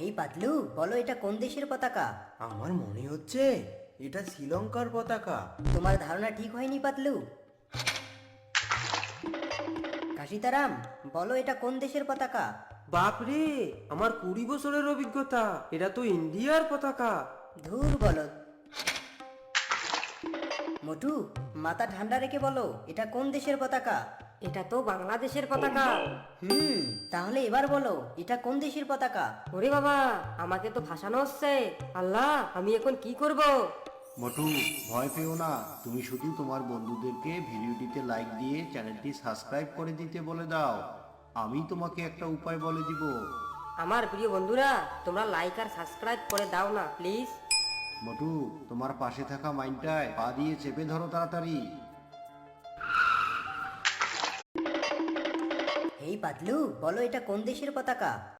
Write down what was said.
এই পাতলু, বলো এটা কোন দেশের পতাকা? আমার মনে হচ্ছে এটা শ্রীলঙ্কার পতাকা। তোমার ধারণা ঠিক হয়নি পাতলু। কাশিতারাম, বলো এটা কোন দেশের পতাকা? বাপরে, আমার 20 বছরের অভিজ্ঞতা, এটা তো ইন্ডিয়ার পতাকা। ধুর বলো। মোটু, মাথা ঠান্ডা রেখে বলো এটা কোন দেশের পতাকা? এটা তো বাংলাদেশের পতাকা। তাহলে এবার বলো এটা কোন দেশের পতাকা? ওরে বাবা, আমাকে তো ফাঁসানো হচ্ছে। আল্লাহ, আমি এখন কি করব? মোটু, ভয় পেও না। তুমি শুধু তোমার বন্ধুদেরকে ভিডিওটিতে লাইক দিয়ে চ্যানেলটি সাবস্ক্রাইব করে দিতে বলে দাও। আমি তোমাকে একটা উপায় বলে দিব। আমার প্রিয় বন্ধুরা, তোমরা লাইক আর সাবস্ক্রাইব করে দাও না প্লিজ। মোটু, তোমার পাশে থাকা মাইনটায় পা দিয়ে চেপে ধরো তাড়াতাড়ি। এই পাতলু, বলো এটা কোন দেশের পতাকা?